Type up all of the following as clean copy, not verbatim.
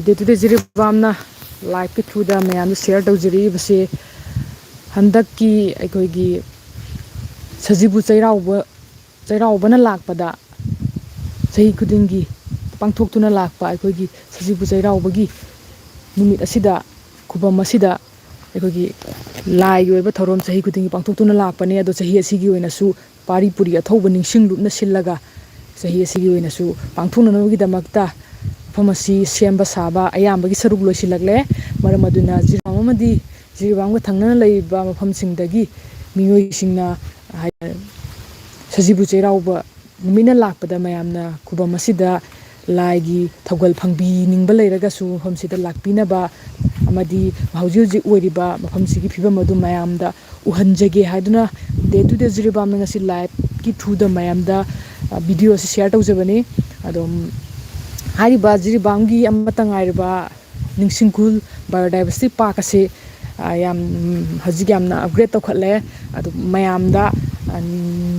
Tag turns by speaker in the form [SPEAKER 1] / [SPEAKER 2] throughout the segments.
[SPEAKER 1] ꯗꯦꯇꯨꯗꯦ ꯖꯤꯔꯤꯕꯥꯝꯅ ꯂꯥꯏꯐꯀꯤ ꯊ꯭ꯔꯨꯗ ꯃꯌꯥꯝꯗ ꯁꯦꯌꯔ ꯇꯧꯖꯔꯛꯏꯕꯁꯦ ꯍꯟꯗꯛꯀꯤ ꯑꯩꯈꯣꯏꯒꯤ ꯁꯖꯤꯕꯨ ꯆꯩꯔꯥꯎꯕꯅ ꯂꯥꯛꯄꯗ ꯆꯍꯤ ꯈꯨꯗꯤꯡꯒꯤ ꯄꯥꯡꯊꯣꯛꯇꯨꯅ ꯂꯥꯛꯄ ꯑꯩꯈꯣꯏꯒꯤ ꯁꯖꯤꯕꯨ ꯆꯩꯔꯥꯎꯕꯒꯤ ꯅꯨꯃꯤꯠ ꯑꯁꯤꯗ ꯈꯨꯕꯝ ꯑꯁꯤꯗ ꯑꯩꯈꯣꯏꯒꯤ ꯂꯥꯏꯒꯤ ꯑꯣꯏꯕ ꯊꯧꯔꯝ ꯆꯍꯤ ꯈꯨꯗꯤꯡꯒꯤ ꯄꯥꯡꯊꯣꯛꯇꯨꯅ ꯂꯥꯛꯄꯅꯦ ꯑꯗꯣ ꯆꯍꯤ ꯑꯁꯤꯒꯤ ꯑꯣꯏꯅꯁꯨ ꯄꯥꯔꯤ ꯄꯨꯔꯤ ꯑꯊꯧꯕ ꯅꯤꯡꯁꯤꯡꯂꯨꯞꯅ ꯁꯤꯜꯂꯒ ꯆꯍꯤ ꯑꯁꯤꯒꯤ ꯑꯣꯏꯅꯁꯨ ꯄꯥꯡꯊꯣꯛꯅꯅꯕꯒꯤꯗꯃꯛꯇ ꯃꯐꯝ ꯑꯁꯤ ꯁꯦꯝꯕ ꯁꯥꯕ ꯑꯌꯥꯝꯕꯒꯤ ꯁꯔꯨꯛ ꯂꯣꯏꯁꯤꯜꯂꯛꯂꯦ ꯃꯔꯝ ꯑꯗꯨꯅ ꯖꯤꯔꯤꯕꯥꯝ ꯑꯃꯗꯤ ꯖꯤꯔꯤꯕꯥꯝꯒ ꯊꯪꯅꯅ ꯂꯩꯔꯤꯕ ꯃꯐꯝꯁꯤꯡꯗꯒꯤ ꯃꯤꯑꯣꯏꯁꯤꯡꯅ ꯁꯖꯤꯕꯨ ꯆꯩꯔꯥꯎꯕ ꯅꯨꯃꯤꯠꯅ ꯂꯥꯛꯄꯗ ꯃꯌꯥꯝꯅ ꯈꯨꯕꯝ ꯑꯁꯤꯗ ꯂꯥꯏꯒꯤ ꯊꯧꯒꯜ ꯐꯪꯕꯤꯅꯤꯡꯕ ꯂꯩꯔꯒꯁꯨ ꯃꯐꯝꯁꯤꯗ ꯂꯥꯛꯄꯤꯅꯕ ꯑꯃꯗꯤ ꯍꯧꯖꯤꯛ ꯍꯧꯖꯤꯛ ꯑꯣꯏꯔꯤꯕ ꯃꯐꯝꯁꯤꯒꯤ ꯐꯤꯕꯝ ꯑꯗꯨ ꯃꯌꯥꯝꯗ ꯎꯍꯟꯖꯒꯦ ꯍꯥꯏꯗꯨꯅ ꯗꯦ ꯇꯨ ꯗꯦ ꯖꯤꯔꯤꯕꯥꯝꯅ ꯉꯁꯤ ꯂꯥꯏꯚꯀꯤ ꯊ꯭ꯔꯨꯗ ꯃꯌꯥꯝꯗ ꯚꯤꯗꯤꯑꯣ ꯑꯁꯤ ꯁꯤꯌꯔ ꯇꯧꯖꯕꯅꯤ ꯑꯗꯨꯝ ꯍꯥꯏꯔꯤꯕ ꯖꯤꯔꯤꯕꯥꯝꯒꯤ ꯑꯃꯠꯇ ꯉꯥꯏꯔꯕ ꯅꯤꯡꯁꯤꯡꯈꯨꯜ ꯕꯥꯏꯑꯣꯗꯥꯏꯕꯔꯁꯤꯇꯤ ꯄꯥꯔꯛ ꯑꯁꯤ ꯍꯧꯖꯤꯛ ꯌꯥꯝꯅ ꯑꯞꯒ꯭ꯔꯦꯗ ꯇꯧꯈꯠꯂꯦ ꯑꯗꯨ ꯃꯌꯥꯝꯗ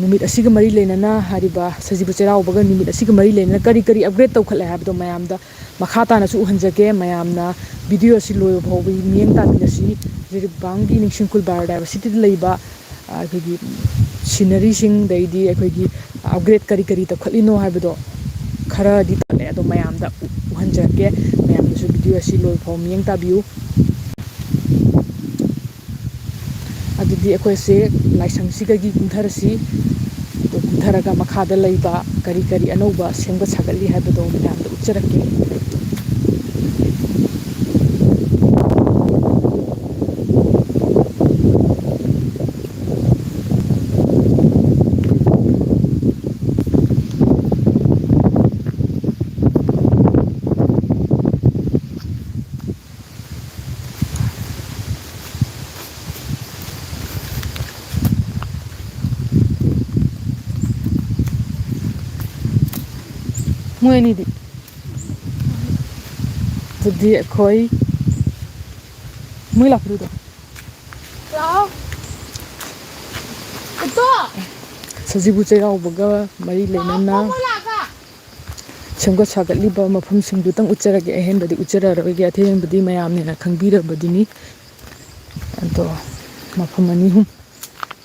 [SPEAKER 1] ꯅꯨꯃꯤꯠ ꯑꯁꯤꯒ ꯃꯔꯤ ꯂꯩꯅꯅ ꯍꯥꯏꯔꯤꯕ ꯁꯖꯤꯕꯨ ꯆꯩꯔꯥꯎꯕꯒ ꯅꯨꯃꯤꯠ ꯑꯁꯤꯒ ꯃꯔꯤ ꯂꯩꯅꯅ ꯀꯔꯤ ꯀꯔꯤ ꯑꯞꯒ꯭ꯔꯦꯗ ꯇꯧꯈꯠꯂꯦ ꯍꯥꯏꯕꯗꯣ ꯃꯌꯥꯝꯗ ꯃꯈꯥ ꯇꯥꯅꯁꯨ ꯎꯍꯟꯖꯒꯦ ꯃꯌꯥꯝꯅ ꯚꯤꯗꯤꯑꯣ ꯑꯁꯤ ꯂꯣꯏꯕ ꯐꯥꯎꯕ ꯃꯤꯠꯌꯦꯡ ꯇꯥꯕꯤꯔꯁꯤ ꯖꯤꯔꯤꯕꯥꯝꯒꯤ ꯅꯤꯡꯁꯤꯡꯈꯨꯜ ꯕꯥꯏꯑꯣꯗꯥꯏꯕꯔꯁꯤꯇꯤꯗ ꯂꯩꯕ ꯑꯩꯈꯣꯏꯒꯤ ꯁꯤꯅꯔꯤꯁꯤꯡꯗꯩꯗꯤ ꯑꯩꯈꯣꯏꯒꯤ ꯑꯞꯒ꯭ꯔꯦꯗ ꯀꯔꯤ ꯀꯔꯤ ꯇꯧꯈꯠꯂꯤꯅꯣ ꯍꯥꯏꯕꯗꯣ ꯈꯔꯗꯤ ꯇꯠꯂꯦ ꯑꯗꯣ ꯃꯌꯥꯝꯗ ꯎꯍꯟꯖꯔꯛꯀꯦ ꯃꯌꯥꯝꯅꯁꯨ ꯚꯤꯗꯤꯑꯣ ꯑꯁꯤ ꯂꯣꯏꯕ ꯐꯥꯎ ꯃꯤꯠꯌꯦꯡ ꯇꯥꯕꯤꯌꯨ ꯑꯗꯨꯗꯤ ꯑꯩꯈꯣꯏꯁꯦ ꯂꯥꯏꯁꯪꯁꯤꯗꯒꯤ ꯀꯨꯝꯊꯔꯁꯤ ꯑꯗꯨ ꯀꯨꯝꯊꯔꯒ ꯃꯈꯥꯗ ꯂꯩꯕ ꯀꯔꯤ ꯀꯔꯤ ꯑꯅꯧꯕ ꯁꯦꯝꯒꯠ ꯁꯥꯒꯠꯂꯤ ꯍꯥꯏꯕꯗꯣ ꯃꯌꯥꯝꯗ ꯎꯠꯆꯔꯛꯀꯦ ꯃꯣꯏ ꯑꯅꯤꯗꯤ ꯑꯗꯨꯗꯤ ꯑꯩꯈꯣꯏ ꯃꯣꯏ ꯂꯥꯛꯄꯗꯨꯗꯣ ꯁꯖꯤꯕꯨ ꯆꯩꯔꯥꯎꯕꯒ ꯃꯔꯤ ꯂꯩꯅꯅ ꯁꯦꯝꯒꯠ ꯁꯥꯒꯠꯂꯤꯕ ꯃꯐꯝꯁꯤꯡꯗꯨꯇꯪ ꯎꯠꯆꯔꯒꯦ ꯑꯍꯦꯟꯕꯗꯤ ꯎꯠꯆꯔꯔꯣꯏꯒꯦ ꯑꯊꯦꯟꯕꯗꯤ ꯃꯌꯥꯝꯅ ꯈꯪꯕꯤꯔꯕꯗꯨꯅꯤ ꯑꯗꯣ ꯃꯐꯝ ꯑꯅꯤ ꯑꯍꯨꯝ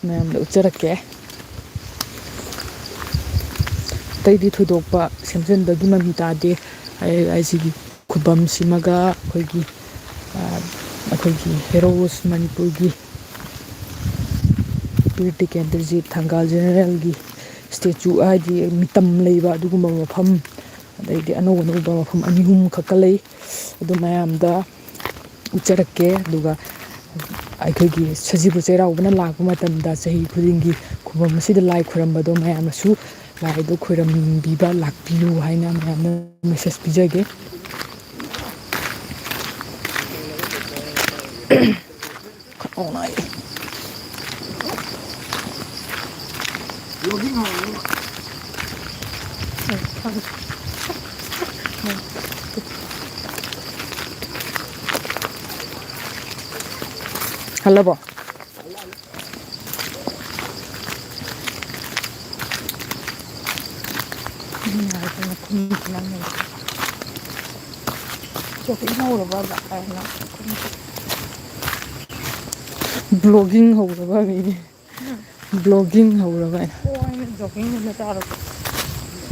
[SPEAKER 1] ꯃꯌꯥꯝꯗ ꯎꯠꯆꯔꯛꯀꯦ ꯑꯇꯩꯗꯤ ꯊꯣꯏꯗꯣꯛꯄ ꯁꯦꯝꯖꯤꯟꯕꯒꯤ ꯃꯃꯤ ꯇꯥꯗꯦ ꯑꯩꯁꯤꯒꯤ ꯈꯨꯕꯝꯁꯤꯃꯒ ꯑꯩꯈꯣꯏꯒꯤ ꯍꯦꯔꯣꯁ ꯃꯅꯤꯄꯨꯔꯒꯤ ꯕꯤꯔ ꯇꯤꯀꯦꯟꯗ꯭ꯔꯖꯤꯠ ꯊꯪꯒꯥꯜ ꯖꯦꯅꯔꯦꯜꯒꯤ ꯏꯁꯇꯦꯆꯨ ꯍꯥꯏꯗꯤ ꯃꯤꯇꯝ ꯂꯩꯕ ꯑꯗꯨꯒꯨꯝꯕ ꯃꯐꯝ ꯑꯗꯩꯗꯤ ꯑꯅꯧ ꯑꯅꯧꯕ ꯃꯐꯝ ꯑꯅꯤ ꯑꯍꯨꯝ ꯈꯛꯀ ꯂꯩ ꯑꯗꯨ ꯃꯌꯥꯝꯗ ꯎꯠꯆꯔꯛꯀꯦ ꯑꯗꯨꯒ ꯑꯩꯈꯣꯏꯒꯤ ꯁꯖꯤꯕꯨ ꯆꯩꯔꯥꯎꯕꯅ ꯂꯥꯛꯄ ꯃꯇꯝꯗ ꯆꯍꯤ ꯈꯨꯗꯤꯡꯒꯤ ꯈꯨꯕꯝ ꯑꯁꯤꯗ ꯂꯥꯏ ꯈꯨꯔꯝꯕꯗꯣ ꯃꯌꯥꯝꯅꯁꯨ ꯂꯥꯏꯗꯨ ꯈꯣꯏꯔꯝꯕꯤꯕ ꯂꯥꯛꯄꯤꯌꯨ ꯍꯥꯏꯅ ꯃꯌꯥꯝꯅ ꯃꯦꯁꯦꯖ ꯄꯤꯖꯒꯦ ꯍꯜꯂꯕꯣ ꯕ꯭ꯂꯣꯒꯤꯡ ꯍꯧꯔꯕ ꯃꯤꯗꯤ ꯕ꯭ꯂꯣꯒꯤꯡ ꯍꯧꯔꯕ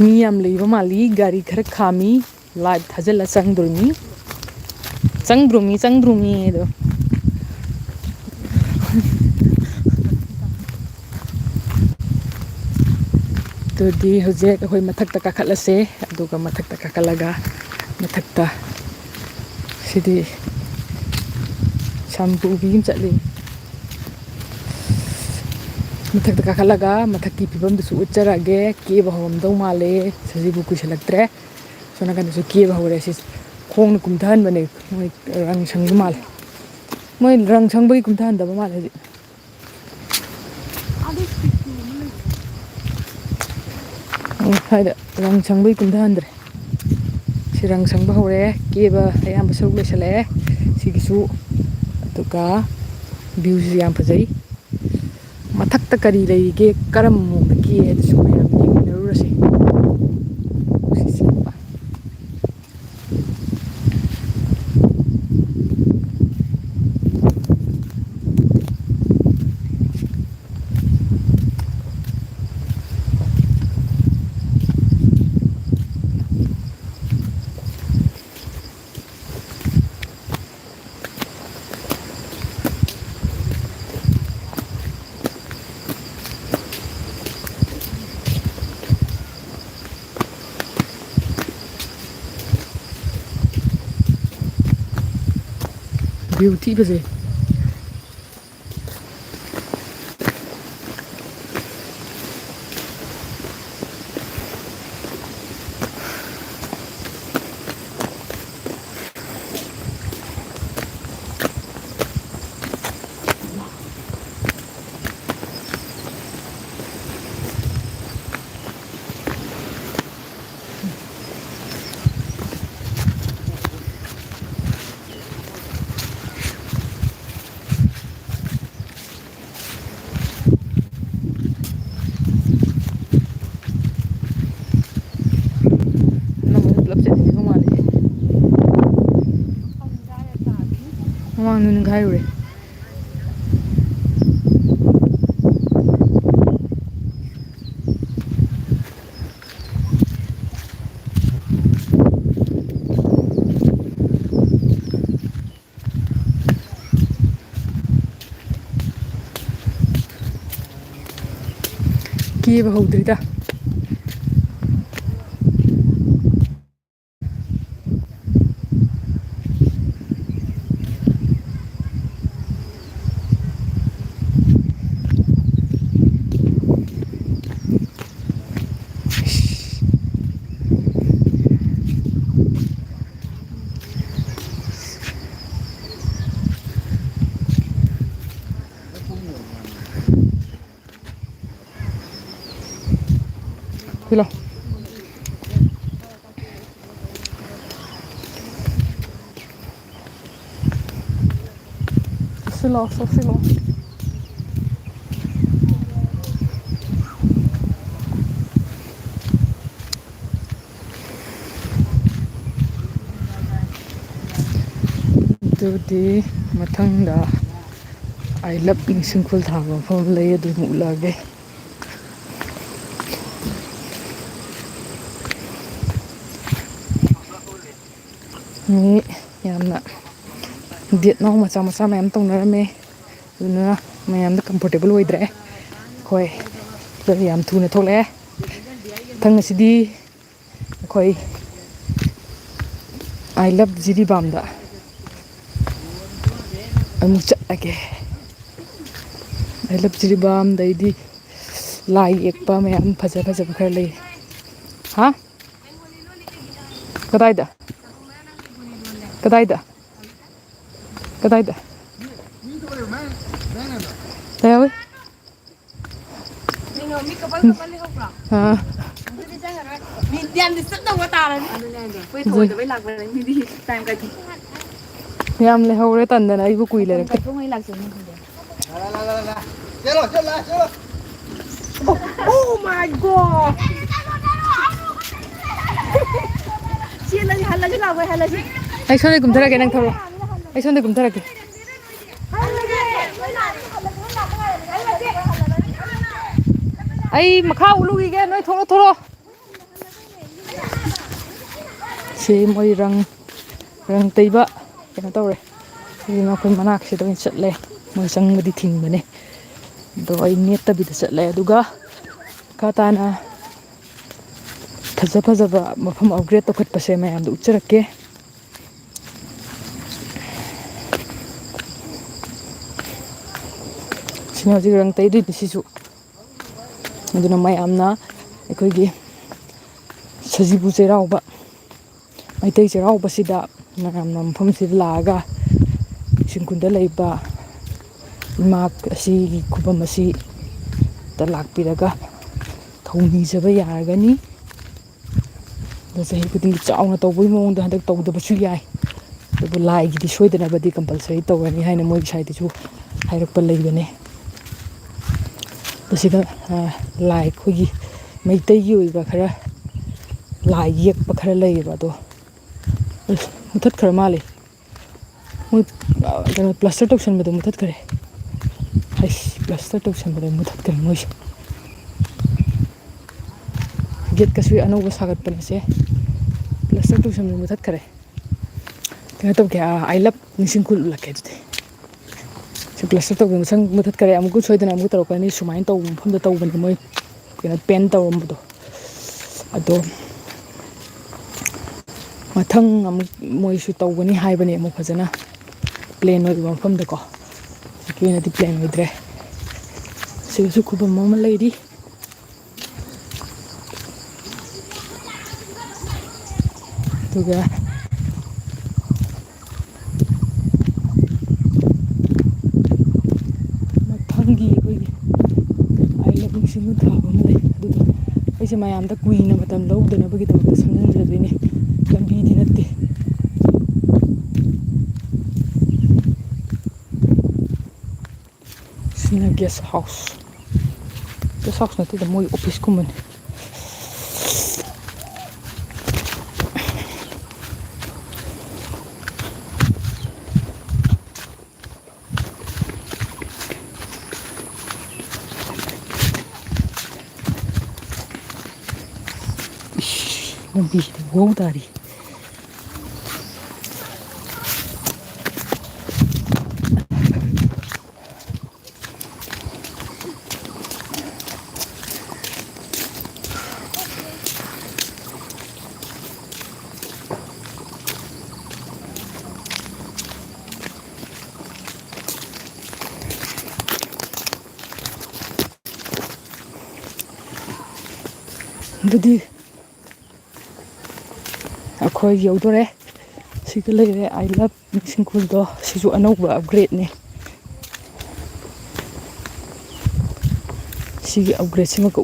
[SPEAKER 1] ꯃꯤ ꯌꯥꯝ ꯂꯩꯕ ꯃꯥꯜꯂꯤ ꯒꯥꯔꯤ ꯈꯔ ꯈꯥꯝꯃꯤ ꯂꯥꯏꯠ ꯊꯥꯖꯤꯜꯂ ꯆꯪꯗ꯭ꯔꯨꯃꯤ ꯑꯗꯣ ꯑꯗꯨꯗꯤ ꯍꯧꯖꯤꯛ ꯑꯩꯈꯣꯏ ꯃꯊꯛꯇ ꯀꯥꯈꯠꯂꯁꯦ ꯑꯗꯨꯒ ꯃꯊꯛꯇ ꯀꯥꯈꯠꯂꯒ ꯃꯊꯛꯇ ꯁꯤꯗꯤ ꯁꯝꯄꯨꯕꯤ ꯑꯃ ꯆꯠꯂꯤ ꯃꯊꯛꯇ ꯀꯥꯈꯠꯂꯒ ꯃꯊꯛꯀꯤ ꯐꯤꯕꯝꯗꯨꯁꯨ ꯎꯠꯆꯔꯛꯑꯒꯦ ꯀꯦꯕ ꯍꯧꯔꯝꯗꯧ ꯃꯥꯜꯂꯦ ꯁꯖꯤꯕꯨ ꯀꯨꯏꯁꯜꯂꯛꯇ꯭ꯔꯦ ꯁꯣꯝ ꯅꯥꯀꯟꯗꯁꯨ ꯀꯦꯕ ꯍꯧꯔꯦ ꯁꯤ ꯈꯣꯡꯅ ꯀꯨꯝꯊꯍꯟꯕꯅꯦ ꯃꯣꯏ ꯔꯪ ꯁꯪꯕ ꯃꯥꯜꯂꯦ ꯃꯣꯏ ꯔꯪ ꯁꯪꯕꯒꯤ ꯀꯨꯝꯊꯍꯟꯗꯕ ꯃꯥꯜꯂꯦ ꯍꯧꯖꯤꯛ ꯁ꯭ꯋꯥꯏꯗ ꯔꯪ ꯁꯪꯕꯒꯤ ꯀꯨꯝꯊꯍꯟꯗ꯭ꯔꯦ ꯁꯤ ꯔꯪ ꯁꯪꯕ ꯍꯧꯔꯦ ꯀꯦꯕ ꯑꯌꯥꯝꯕ ꯁꯔꯨꯛ ꯂꯣꯏꯁꯤꯜꯂꯛꯑꯦ ꯁꯤꯒꯤꯁꯨ ꯑꯗꯨꯒ ꯚ꯭ꯌꯨꯁꯨ ꯌꯥꯝ ꯐꯖꯩ ꯃꯊꯛꯇ ꯀꯔꯤ ꯂꯩꯔꯤꯒꯦ ꯀꯔꯝꯕ ꯃꯑꯣꯡꯗ ꯀꯦ ꯑꯗꯨꯁꯨ ꯃꯌꯥꯝ ꯌꯦꯡꯃꯤꯟꯅꯔꯨꯔꯁꯤ ꯚ꯭ꯌꯨ ꯊꯤ ꯐꯖꯩ mmamang nunghayure kiyeba howdrida Hello. Silo. ꯑꯗꯨꯗꯤ ꯃꯊꯪꯗ ꯑꯥꯏ ꯂꯞ ꯅꯤꯡꯁꯤꯡꯈꯨꯜ ꯊꯥꯕ ꯃꯐꯝ ꯂꯩ ꯑꯗꯨ ꯑꯃꯨꯛ ꯎꯠꯂꯛꯑꯒꯦ ꯃꯤ ꯌꯥꯝꯅ ꯗꯦꯠ ꯅꯥꯎ ꯃꯆꯥ ꯃꯌꯥꯝ ꯇꯧꯅꯔꯝꯃꯦ ꯑꯗꯨꯅ ꯃꯌꯥꯝꯗ ꯀꯝꯐꯣꯔꯇꯦꯕꯜ ꯑꯣꯏꯗ꯭ꯔꯦ ꯑꯩꯈꯣꯏ ꯌꯥꯝ ꯊꯨꯅ ꯊꯣꯛꯂꯛꯑꯦ ꯃꯊꯪ ꯑꯁꯤꯗꯤ ꯑꯩꯈꯣꯏ ꯑꯥꯏ ꯂꯞ ꯖꯤꯔꯤꯕꯥꯝꯗ ꯑꯃꯨꯛ ꯆꯠꯂꯒꯦ ꯑꯥꯏ ꯂꯞ ꯖꯤꯔꯤꯕꯥꯝꯗꯩꯗꯤ ꯂꯥꯏ ꯌꯦꯛꯄ ꯃꯌꯥꯝ ꯐꯖꯕ ꯈꯔ ꯂꯩ ꯍꯥ ꯀꯗꯥꯏꯗ ꯂꯩꯍꯧꯋꯤ ꯃꯤ ꯀꯄꯜ ꯂꯩꯍꯧꯕ꯭ꯔꯣ ꯑꯗꯨꯗꯤ ꯆꯪꯉꯔꯣꯏ ꯃꯤ ꯌꯥꯝꯗꯤ ꯆꯠꯇꯧꯕ ꯇꯥꯔꯅꯤ ꯑꯩꯈꯣꯏ ꯊꯑꯣꯏꯗꯕꯩ ꯂꯥꯛꯄꯅꯤ ꯃꯤꯗꯤ ꯇꯥꯏꯝ ꯀꯥꯏꯊꯣꯛ ꯌꯥꯝ ꯂꯩꯍꯧꯔꯦ ꯇꯟꯗꯅ ꯑꯩꯕꯨ ꯀꯨꯏ ꯂꯩꯔꯛꯇꯦ Oh my god! ꯑꯩ ꯁꯣꯝꯗ ꯀꯨꯝꯊꯔꯛꯀꯦ ꯅꯪ ꯊꯧꯔꯛꯑꯣ ꯑꯩ ꯁꯣꯝꯗ ꯀꯨꯝꯊꯔꯛꯀꯦ ꯑꯩ ꯃꯈꯥ ꯎꯠꯂꯨꯈꯤꯒꯦ ꯅꯣꯏ ꯊꯣꯛꯂꯛꯑꯣ ꯁꯤ ꯃꯣꯏ ꯔꯪ ꯇꯩꯕ ꯀꯩꯅꯣ ꯇꯧꯔꯦ ꯑꯗꯨꯅ ꯑꯩꯈꯣꯏ ꯃꯅꯥꯛꯁꯤꯗ ꯑꯣꯏꯅ ꯆꯠꯂꯦ ꯃꯣꯏ ꯆꯪꯕꯗꯤ ꯊꯤꯡꯕꯅꯦ ꯑꯗꯣ ꯑꯩ ꯅꯦꯠꯇꯕꯤꯗ ꯆꯠꯂꯦ ꯑꯗꯨꯒ ꯃꯈꯥ ꯇꯥꯅ ꯐꯖꯕ ꯃꯐꯝ ꯑꯞꯒ꯭ꯔꯦꯗ ꯇꯧꯈꯠꯄꯁꯦ ꯃꯌꯥꯝꯗ ꯎꯠꯆꯔꯛꯀꯦ ꯁꯤꯅ ꯍꯧꯖꯤꯛ ꯔꯪ ꯇꯩꯗꯣꯏꯗꯤ ꯁꯤꯁꯨ ꯑꯗꯨꯅ ꯃꯌꯥꯝꯅ ꯑꯩꯈꯣꯏꯒꯤ ꯁꯖꯤꯕꯨ ꯆꯩꯔꯥꯎꯕ ꯃꯩꯇꯩ ꯆꯩꯔꯥꯎꯕꯁꯤꯗ ꯃꯌꯥꯝꯅ ꯃꯐꯝꯁꯤꯗ ꯂꯥꯛꯑꯒ ꯆꯤꯡꯈꯨꯟꯗ ꯂꯩꯕ ꯏꯃꯥ ꯑꯁꯤꯒꯤ ꯈꯨꯕꯝ ꯑꯁꯤꯗ ꯂꯥꯛꯄꯤꯔꯒ ꯊꯧꯅꯤꯖꯕ ꯌꯥꯔꯒꯅꯤ ꯑꯗ ꯆꯍꯤ ꯈꯨꯗꯤꯡꯒꯤ ꯆꯥꯎꯅ ꯇꯧꯕꯒꯤ ꯃꯑꯣꯡꯗ ꯍꯟꯗꯛ ꯇꯧꯗꯕꯁꯨ ꯌꯥꯏ ꯑꯗꯨꯕꯨ ꯂꯥꯏꯒꯤꯗꯤ ꯁꯣꯏꯗꯅꯕꯗꯤ ꯀꯝꯄꯜꯁꯔꯤ ꯇꯧꯒꯅꯤ ꯍꯥꯏꯅ ꯃꯣꯏꯒꯤ ꯁꯥꯏꯠꯇꯁꯨ ꯍꯥꯏꯔꯛꯄ ꯂꯩꯕꯅꯦ ꯑꯁꯤꯗ ꯂꯥꯏ ꯑꯩꯈꯣꯏꯒꯤ ꯃꯩꯇꯩꯒꯤ ꯑꯣꯏꯕ ꯈꯔ ꯂꯥꯏ ꯌꯦꯛꯄ ꯈꯔ ꯂꯩꯌꯦꯕ ꯑꯗꯣ ꯃꯨꯊꯠꯈ꯭ꯔ ꯃꯥꯜꯂꯦ ꯃꯣꯏ ꯀꯩꯅꯣ ꯄ꯭ꯂꯁꯇꯔ ꯇꯧꯁꯟꯕꯗꯣ ꯃꯨꯊꯠꯈ꯭ꯔꯦ ꯄ꯭ꯂꯁꯇꯔ ꯇꯧꯁꯟꯕꯗꯣ ꯃꯨꯊꯠꯈ꯭ꯔꯦ ꯃꯣꯏꯁꯦ ꯒꯦꯠꯀꯁꯨ ꯑꯅꯧꯕ ꯁꯥꯒꯠꯄꯅꯦꯁꯦ ꯄ꯭ꯂꯁꯇꯔ ꯇꯧꯁꯟꯕꯗꯣ ꯃꯨꯊꯠꯈ꯭ꯔꯦ ꯀꯩꯅꯣ ꯇꯧꯒꯦ ꯑꯥꯏ ꯂꯞ ꯅꯤꯡꯁꯤꯡꯈꯨꯜ ꯎꯠꯂꯛꯀꯦ ꯑꯗꯨꯗꯤ ꯁꯤ ꯄ꯭ꯂꯁꯇꯔ ꯇꯧꯕꯗꯣ ꯃꯨꯊꯠꯈ꯭ꯔꯦ ꯑꯃꯨꯛꯀ ꯁꯣꯏꯗꯅ ꯑꯃꯨꯛ ꯇꯧꯔꯛꯀꯅꯤ ꯁꯨꯃꯥꯏꯅ ꯇꯧꯕ ꯃꯐꯝꯗ ꯇꯧꯕꯅꯦ ꯃꯣꯏ ꯀꯩꯅꯣ ꯄꯦꯟ ꯇꯧꯔꯝꯕꯗꯣ ꯑꯗꯣ ꯃꯊꯪ ꯑꯃꯨꯛ ꯃꯣꯏꯁꯨ ꯇꯧꯒꯅꯤ ꯍꯥꯏꯕꯅꯦ ꯑꯃꯨꯛ ꯐꯖꯅ ꯄ꯭ꯂꯦꯟ ꯑꯣꯏꯕ ꯃꯐꯝꯗꯀꯣ ꯍꯧꯖꯤꯛꯀꯤ ꯑꯣꯏꯅꯗꯤ ꯄ꯭ꯂꯦꯟ ꯑꯣꯏꯗ꯭ꯔꯦ ꯁꯤꯗꯁꯨ ꯈꯨꯕꯝ ꯑꯃ ꯂꯩꯔꯤ ꯑꯗꯨꯒ ꯃꯊꯪꯒꯤ ꯑꯩꯈꯣꯏꯒꯤ ꯑꯥꯏ ꯂꯞ ꯅꯤꯡꯁꯤꯡꯕ ꯊꯥꯕ ꯑꯃ ꯂꯩ ꯑꯗꯨꯗꯣ ꯑꯩꯁꯦ ꯃꯌꯥꯝꯗ ꯀꯨꯏꯅ ꯃꯇꯝ ꯂꯧꯗꯅꯕꯒꯤꯗꯃꯛꯇ ꯁꯝꯖꯤꯟꯖꯗꯣꯏꯅꯦ ꯂꯝꯕꯤꯗꯤ ꯅꯠꯇꯦ ꯁꯤꯅ ꯒꯦꯁ ꯍꯥꯎꯁ ꯅꯠꯇꯦꯗ ꯃꯣꯏ ꯑꯣꯐꯤꯁꯀꯨꯝꯕꯅꯤ ꯂꯝꯕꯤꯁꯤꯗ ꯋꯧ ꯇꯥꯔꯤ ꯑꯗꯨꯗꯤ ꯑꯩꯈꯣꯏ ꯌꯧꯗꯣꯔꯦ ꯁꯤꯒ ꯂꯩꯔꯦ ꯑꯥꯏ ꯂꯞ ꯅꯤꯡꯁꯤꯡꯈꯨꯜꯗꯣ ꯁꯤꯁꯨ ꯑꯅꯧꯕ ꯑꯞꯒ꯭ꯔꯦꯗꯅꯦ ꯁꯤꯒꯤ ꯑꯞꯒ꯭ꯔꯦꯗꯁꯤꯃꯀ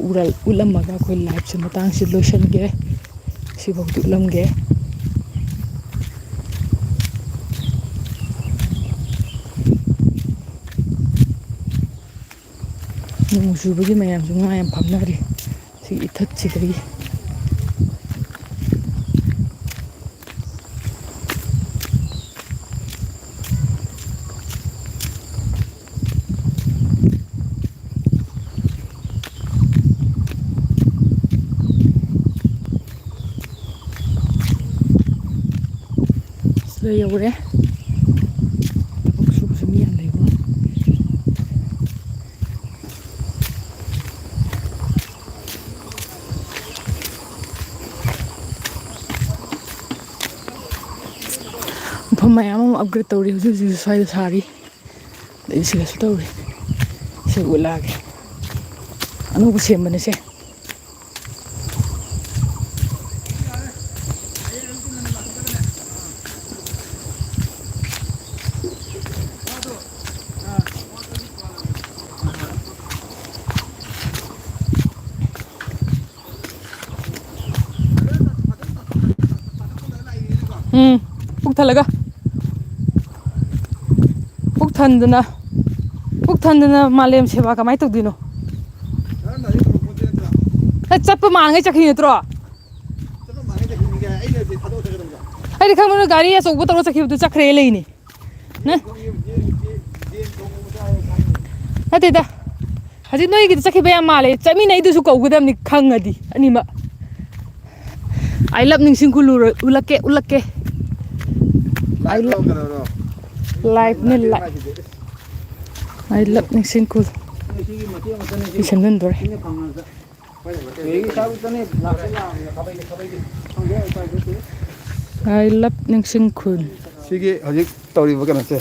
[SPEAKER 1] ꯎꯠꯂꯝꯃꯒ ꯑꯩꯈꯣꯏ ꯂꯥꯏꯐꯁꯦ ꯃꯇꯥꯡꯁꯤ ꯂꯣꯏꯁꯤꯟꯒꯦ ꯁꯤꯐꯥꯎꯗꯤ ꯎꯠꯂꯝꯒꯦ ꯅꯣꯡ ꯆꯨꯕꯒꯤ ꯃꯌꯥꯝꯁꯨ ꯉꯥ ꯌꯥꯝ ꯐꯝꯅꯔꯤ ꯁꯤꯒꯤ ꯏꯊꯠꯁꯤꯗꯒꯤ ꯁꯤꯗ ꯌꯧꯔꯦ ꯊꯕꯛ ꯁꯨꯕꯁꯨ ꯃꯤ ꯌꯥꯝ ꯂꯩꯕ ꯃꯐꯝ ꯃꯌꯥꯝ ꯑꯃ ꯑꯞꯒ꯭ꯔꯦꯗ ꯇꯧꯔꯤ ꯍꯧꯖꯤꯛ ꯍꯧꯖꯤꯛꯁꯨ ꯁ꯭ꯋꯥꯏꯗ ꯁꯥꯔꯤ ꯑꯗꯩ ꯁꯤꯗꯁꯨ ꯇꯧꯔꯤ ꯁꯤ ꯎꯠꯂꯛꯑꯒꯦ ꯑꯅꯧꯕ ꯁꯦꯝꯕꯅꯦ ꯁꯦ ꯄꯨꯛ ꯊꯜꯂꯒ ꯄꯨꯛ ꯊꯟꯗꯅ ꯃꯥꯂꯦꯝ ꯁꯦꯕꯥ ꯀꯃꯥꯏꯅ ꯇꯧꯗꯣꯏꯅꯣ ꯆꯠꯄ ꯃꯥꯡꯉꯩ ꯆꯠꯈꯤ ꯅꯠꯇ꯭ꯔꯣ ꯑꯩꯗꯤ ꯈꯪꯕꯅ ꯒꯥꯔꯤ ꯑꯆꯧꯕ ꯇꯧꯔ ꯆꯠꯈꯤꯕꯗꯨ ꯆꯠꯈ꯭ꯔꯦ ꯂꯩꯅꯤ ꯅꯠꯇꯦꯗ ꯍꯧꯖꯤꯛ ꯅꯣꯏꯒꯤꯗꯤ ꯆꯠꯈꯤꯕ ꯌꯥꯝ ꯃꯥꯜꯂꯦ ꯆꯠꯃꯤꯟꯅꯩꯗꯨꯁꯨ ꯀꯧꯒꯗꯕꯅꯤ ꯈꯪꯉꯗꯤ ꯑꯅꯤꯃꯛ ꯑꯥꯏ ꯂꯞ ꯅꯤꯡꯁꯤꯡꯈꯨꯜ ꯎꯠꯂꯛꯀꯦ ꯂꯥꯏꯐꯅꯦ ꯑꯥꯏ ꯂꯞ ꯅꯤꯡꯁꯤꯡꯈꯨꯜ ꯁꯦꯝꯖꯤꯟꯗꯣꯔꯦ ꯑꯥꯏ ꯂꯞ ꯅꯤꯡꯁꯤꯡꯈꯨꯜ
[SPEAKER 2] ꯁꯤꯒꯤ ꯍꯧꯖꯤꯛ ꯇꯧꯔꯤꯕ ꯀꯩꯅꯣꯁꯦ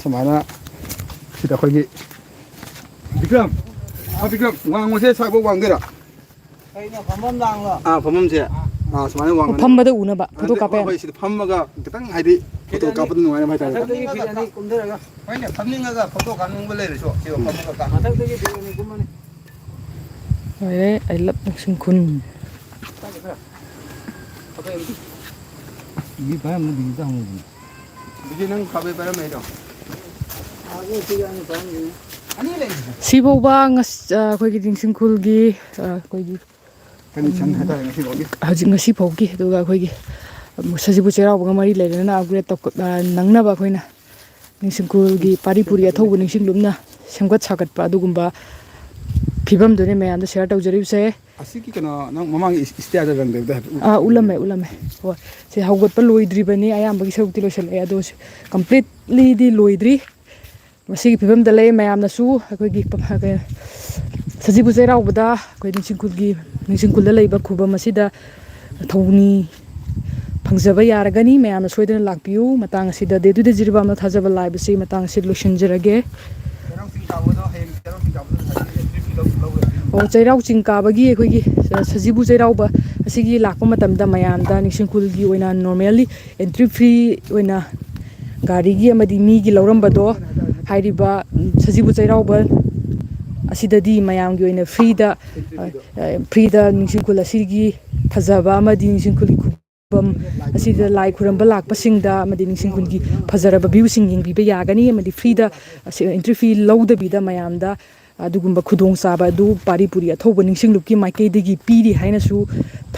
[SPEAKER 2] ꯁꯨꯃꯥꯏꯅ ꯁꯤꯗ ꯑꯩꯈꯣꯏꯒꯤ ꯕꯤꯀ꯭ꯔꯝ ꯋꯥꯡꯕꯁꯦ ꯁꯥꯏꯐꯥꯎ ꯋꯥꯡꯗꯣꯏꯔꯥ ꯐꯝꯐꯝꯁꯦ ꯁꯨꯃꯥꯏꯅ ꯋꯥꯡꯒꯅꯤ
[SPEAKER 1] ꯐꯝꯕꯗ ꯎꯅꯕ ꯐꯣꯇꯣ ꯀꯥꯞꯄ
[SPEAKER 2] ꯍꯣꯏ ꯁꯤꯗ ꯐꯝꯃꯒ ꯈꯤꯇꯪ ꯍꯥꯏꯗꯤ ꯐꯣꯇꯣ ꯀꯥꯞꯄꯗ ꯅꯨꯡꯉꯥꯏꯅꯕ ꯍꯥꯏꯇꯥꯔꯦ ꯍꯣꯏꯅꯦ ꯐꯝꯅꯤꯡꯉꯒ ꯐꯣꯇꯣ ꯀꯥꯞꯅꯤꯡꯕ ꯂꯩꯔꯁꯨ ꯁꯤꯗ ꯐꯝꯃꯒ ꯃꯊꯛꯇꯒꯤ ꯀꯨꯝꯃꯅꯤ
[SPEAKER 1] ꯂꯣꯏꯔꯦ ꯑꯥꯏ ꯂꯞ ꯅꯤꯡꯁꯤꯡꯈꯨꯜ
[SPEAKER 2] ꯅꯪ ꯈꯥꯕꯩ ꯄꯥꯏꯔꯝꯃꯦꯗꯣ
[SPEAKER 1] ꯁꯤꯐꯥꯎꯕ ꯑꯩꯈꯣꯏꯒꯤ ꯅꯤꯡꯁꯤꯡꯈꯨꯜꯒꯤ ꯑꯩꯈꯣꯏꯒꯤ
[SPEAKER 2] ꯀꯟꯗꯤꯁꯟ ꯍꯥꯏꯇꯥꯔꯦ ꯉꯁꯤꯐꯥꯎꯒꯤ
[SPEAKER 1] ꯍꯧꯖꯤꯛ ꯉꯁꯤ ꯐꯥꯎꯒꯤ ꯑꯗꯨꯒ ꯑꯩꯈꯣꯏꯒꯤ ꯁꯖꯤꯕꯨ ꯆꯩꯔꯥꯎꯕꯒ ꯃꯔꯤ ꯂꯩꯅꯅ ꯑꯞꯒ꯭ꯔꯦꯗ ꯅꯪꯅꯕ ꯑꯩꯈꯣꯏꯅ ꯅꯤꯡꯁꯤꯡꯈꯨꯜꯒꯤ ꯄꯥꯔꯤ ꯄꯨꯔꯤ ꯑꯊꯧꯕ ꯅꯤꯡꯁꯤꯡꯂꯨꯞꯅ ꯁꯦꯝꯒꯠ ꯁꯥꯒꯠꯄ ꯑꯗꯨꯒꯨꯝꯕ ꯐꯤꯕꯝꯗꯨꯅꯤ ꯃꯌꯥꯝꯗ ꯁꯤꯌꯔ ꯇꯧꯖꯔꯤꯕꯁꯦ
[SPEAKER 2] ꯑꯁꯤꯒꯤ ꯀꯩꯅꯣ ꯅꯪ ꯃꯃꯥꯡꯒꯤ ꯏꯁꯇꯤꯌꯥꯔꯗ ꯔꯪꯗꯕꯗ
[SPEAKER 1] ꯎꯠꯂꯝꯃꯦ ꯍꯣꯏ ꯁꯤ ꯍꯧꯒꯠꯄ ꯂꯣꯏꯗ꯭ꯔꯤꯕꯅꯤ ꯑꯌꯥꯝꯕꯒꯤ ꯁꯔꯨꯛꯇꯤ ꯂꯣꯏꯁꯤꯜꯂꯛꯑꯦ ꯑꯗꯣ ꯀꯝꯄ꯭ꯂꯤꯠꯂꯤꯗꯤ ꯂꯣꯏꯗ꯭ꯔꯤ ꯃꯁꯤꯒꯤ ꯐꯤꯕꯝꯗ ꯂꯩ ꯃꯌꯥꯝꯅꯁꯨ ꯑꯩꯈꯣꯏꯒꯤ ꯁꯖꯤꯕꯨ ꯆꯩꯔꯥꯎꯕꯗ ꯑꯩꯈꯣই ꯅꯤꯡꯁꯤꯡꯈꯨꯜꯗ ꯂꯩꯕ ꯈꯨꯕꯝ ꯑꯁꯤꯗ ꯊꯧꯅꯤ ꯐꯪꯖꯕ ꯌꯥꯔꯒꯅꯤ ꯃꯌꯥꯝꯅ ꯁꯣꯏꯗꯅ ꯂꯥꯛꯄꯤꯌꯨ ꯃꯇꯥꯡ ꯑꯁꯤꯗ ꯗꯦ ꯇꯨ ꯗꯦ ꯖꯤꯔꯤꯕꯥꯝꯅ ꯊꯥꯖꯕ ꯂꯥꯏꯚ ꯑꯁꯤ ꯃꯇꯥꯡ ꯑꯁꯤꯗ ꯂꯣꯏꯁꯤꯟꯖꯔꯒꯦ ꯆꯩꯔꯥꯎ ꯆꯤꯡ ꯀꯥꯕꯒꯤ ꯑꯩꯈꯣꯏꯒꯤ ꯁꯖꯤꯕꯨ ꯆꯩꯔꯥꯎꯕ ꯑꯁꯤꯒꯤ ꯂꯥꯛꯄ ꯃꯇꯝꯗ ꯃꯌꯥꯝꯗ ꯅꯤꯡꯁꯤꯡ ꯈꯨꯜꯒꯤ ꯑꯣꯏꯅ ꯅꯣꯔꯃꯦꯜꯂꯤ ꯑꯦꯟꯇ꯭ꯔꯤ ꯐ꯭ꯔꯤ ꯑꯣꯏꯅ ꯒꯥꯔꯤꯒꯤ ꯑꯃꯗꯤ ꯃꯤꯒꯤ ꯂꯧꯔꯝꯕꯗꯣ ꯍꯥꯏꯔꯤꯕ ꯁꯖꯤꯕꯨ ꯆꯩꯔꯥꯎꯕ ꯑꯁꯤꯗꯗꯤ ꯃꯌꯥꯝꯒꯤ ꯑꯣꯏꯅ ꯐ꯭ꯔꯤꯗ ꯅꯤꯡꯁꯤꯡ ꯈꯨꯜ ꯑꯁꯤꯒꯤ ꯐꯖꯕ ꯑꯃꯗꯤ ꯅꯤꯡꯁꯤꯡ ꯈꯨꯜꯒꯤ ꯈꯨꯕꯝ ꯑꯁꯤꯗ ꯂꯥꯏ ꯈꯨꯔꯝꯕ ꯂꯥꯛꯄꯁꯤꯡꯗ ꯑꯃꯗꯤ ꯅꯤꯡꯁꯤꯡ ꯈꯨꯜꯒꯤ ꯐꯖꯔꯕ ꯚ꯭ꯌꯨꯁꯤꯡ ꯌꯦꯡꯕꯤꯕ ꯌꯥꯒꯅꯤ ꯑꯃꯗꯤ ꯐ꯭ꯔꯤꯗ ꯑꯦꯟꯇ꯭ꯔꯤ ꯐꯤ ꯂꯧꯗꯕꯤꯗ ꯃꯌꯥꯝꯗ ꯑꯗꯨꯒꯨꯝꯕ ꯈꯨꯗꯣꯡꯆꯥꯕ ꯑꯗꯨ ꯄꯥꯔꯤ ꯄꯨꯔꯤ ꯑꯊꯧꯕ ꯅꯤꯡꯁꯤꯡꯂꯨꯞꯀꯤ ꯃꯥꯏꯀꯩꯗꯒꯤ ꯄꯤꯔꯤ ꯍꯥꯏꯅꯁꯨ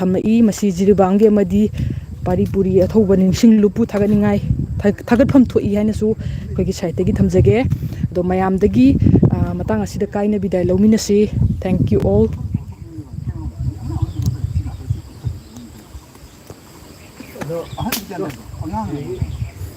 [SPEAKER 1] ꯊꯝꯃꯛꯏ ꯃꯁꯤ ꯖꯤꯔꯤꯕꯥꯝꯒꯤ ꯑꯃꯗꯤ ꯄꯥꯔꯤ ꯄꯨꯔꯤ ꯑꯊꯧꯕ ꯅꯤꯡꯁꯤꯡꯂꯨꯞꯄꯨ ꯊꯥꯒꯠꯐꯝ ꯊꯣꯛꯏ ꯍꯥꯏꯅꯁꯨ ꯑꯩꯈꯣꯏꯒꯤ ꯁꯥꯏꯠꯇꯒꯤ ꯊꯝꯖꯒꯦ ꯑꯗꯣ ꯃꯌꯥꯝꯗꯒꯤ ꯃꯇꯥꯡ ꯑꯁꯤꯗ ꯀꯥꯏꯅ ꯕꯤꯗꯥꯏ ꯂꯧꯃꯤꯟꯅꯁꯤ ꯊꯦꯡꯛ ꯌꯨ ꯑꯣꯜ
[SPEAKER 2] ꯑꯉꯥꯡ